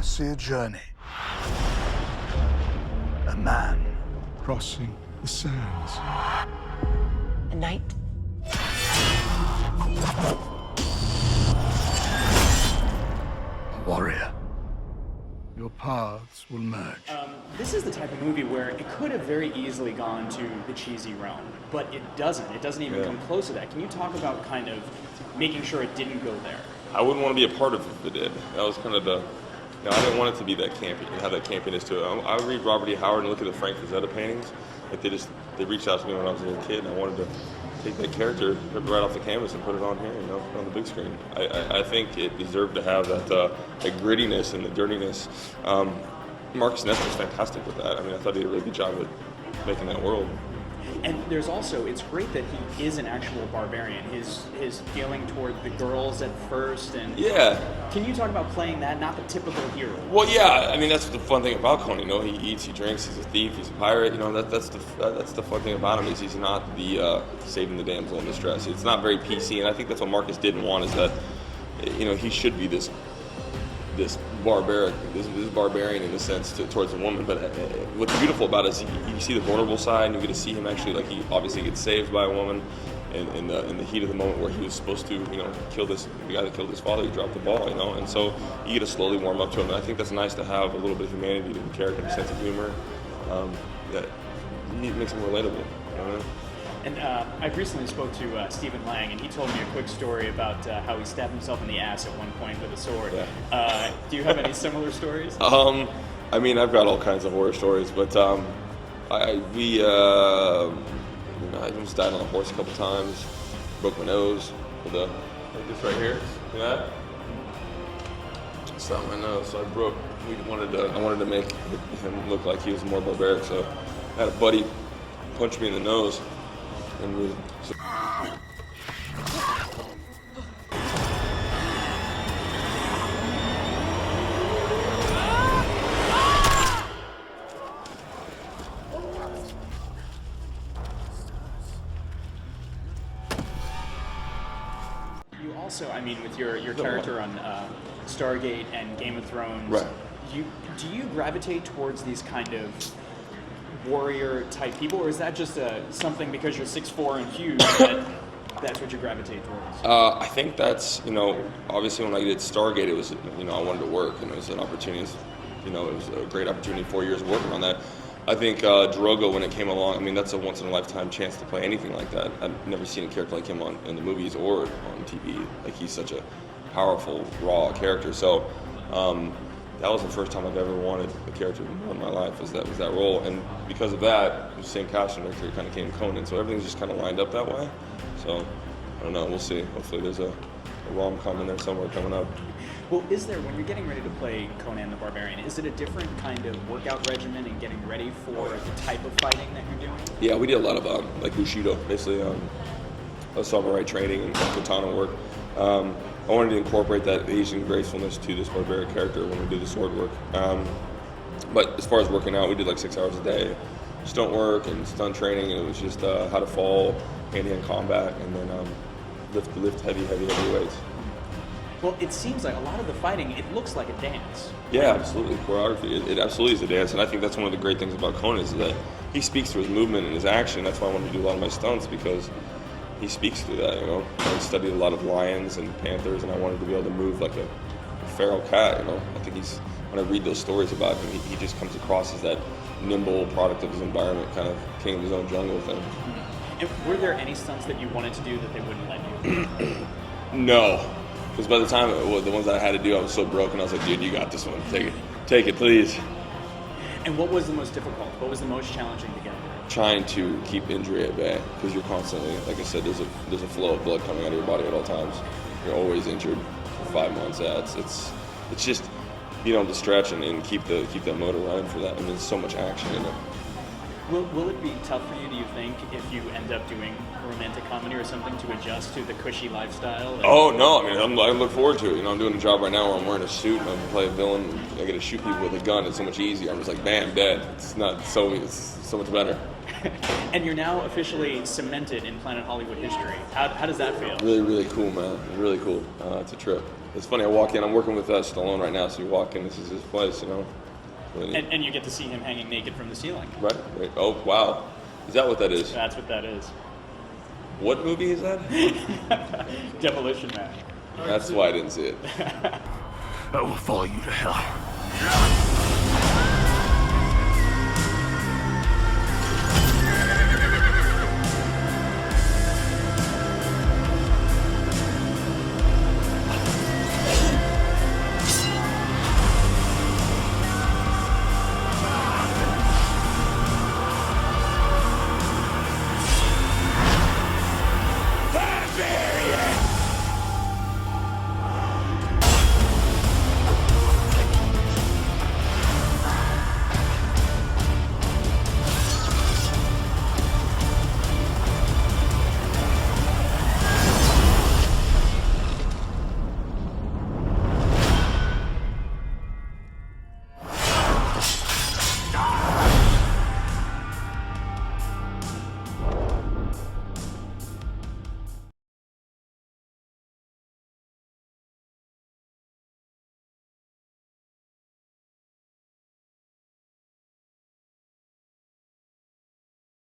see a journey. A man crossing the sands. A knight? A warrior. Your paths will merge. This is the type of movie where it could have very easily gone to the cheesy realm, but it doesn't. It doesn't even come close to that. Can you talk about kind of making sure it didn't go there? I wouldn't want to be a part of it if it did. That was kind of the... You know, I didn't want it to be that campy and have that campiness to it. I read Robert E. Howard and look at the Frank Frazetta paintings. Like they reached out to me when I was a little kid, and I wanted to take that character, rip it right off the canvas, and put it on here, you know, on the big screen. I think it deserved to have that grittiness and the dirtiness. Marcus Ness was fantastic with that. I mean, I thought he did a really good job at making that world. And there's also, it's great that he is an actual barbarian. His feeling toward the girls at first, and can you talk about playing that, not the typical hero? Well, yeah, I mean that's the fun thing about Conan. You know, he eats, he drinks, he's a thief, he's a pirate. You know, that's the fun thing about him is he's not the saving the damsel in distress. It's not very PC, and I think that's what Marcus didn't want is that, you know, he should be this barbarian in a sense towards a woman, but what's beautiful about it is you see the vulnerable side, and you get to see him actually, like, he obviously gets saved by a woman in the heat of the moment where he was supposed to, you know, kill the guy that killed his father. He dropped the ball, you know, and so you get to slowly warm up to him, and I think that's nice to have a little bit of humanity to the character, a sense of humor that makes him relatable, you know? And I recently spoke to Stephen Lang, and he told me a quick story about how he stabbed himself in the ass at one point with a sword. Yeah. Do you have any similar stories? I mean, I've got all kinds of horror stories, but I almost died on a horse a couple times, broke my nose with like this right here. See that? Stabbed my nose, so I wanted to make him look like he was more barbaric, so I had a buddy punch me in the nose. And you also, I mean, with your character on Stargate and Game of Thrones, right. Do you gravitate towards these kind of warrior type people, or is that just something because you're 6'4" and huge that's what you gravitate towards? I think that's, you know, obviously when I did Stargate, it was, you know, I wanted to work, and it was an opportunity, you know, it was a great opportunity, 4 years working on that. I think Drogo, when it came along, I mean, that's a once-in-a-lifetime chance to play anything like that. I've never seen a character like him in the movies or on TV. Like, he's such a powerful, raw character. So that was the first time I've ever wanted a character in my life, was that role. And because of that, the same casting director kind of came Conan. So everything's just kind of lined up that way. So, I don't know, we'll see. Hopefully there's a rom-com in there somewhere coming up. Well, is there, when you're getting ready to play Conan the Barbarian, is it a different kind of workout regimen and getting ready for the type of fighting that you're doing? Yeah, we did a lot of like Bushido, basically samurai training and katana work. I wanted to incorporate that Asian gracefulness to this barbaric character when we did the sword work. But as far as working out, we did like 6 hours a day, stunt work and stunt training, and it was just how to fall, hand-to-hand combat, and then lift heavy weights. Well, it seems like a lot of the fighting, it looks like a dance. Yeah, absolutely. Choreography, it absolutely is a dance, and I think that's one of the great things about Conan is that he speaks through his movement and his action. That's why I wanted to do a lot of my stunts, because he speaks through that, you know. I studied a lot of lions and panthers, and I wanted to be able to move like a feral cat, you know. I think when I read those stories about him, he just comes across as that nimble product of his environment, kind of king of his own jungle thing. And were there any stunts that you wanted to do that they wouldn't let you? No. Because by the time, the ones that I had to do, I was so broken. I was like, dude, you got this one. Take it, please. And what was the most difficult? What was the most challenging to get? Trying to keep injury at bay, because you're constantly, like I said, there's a flow of blood coming out of your body at all times. You're always injured for 5 months. Yeah, it's just being able to stretch and keep that motor running for that. I mean, there's so much action in it. Will it be tough for you, do you think, if you end up doing romantic comedy or something, to adjust to the cushy lifestyle? Oh, no. I mean, I look forward to it. You know, I'm doing a job right now where I'm wearing a suit and I play a villain. And I get to shoot people with a gun. It's so much easier. I'm just like, bam, dead. It's so much better. And you're now officially cemented in Planet Hollywood history. How does that feel? Really, really cool, man. Really cool. It's a trip. It's funny, I walk in, I'm working with Stallone right now, so you walk in, this is his place, you know. Really. And you get to see him hanging naked from the ceiling. Right. Oh, wow. Is that what that is? That's what that is. What movie is that? Demolition Man. That's why I didn't see it. I will follow you to hell. Barbarian!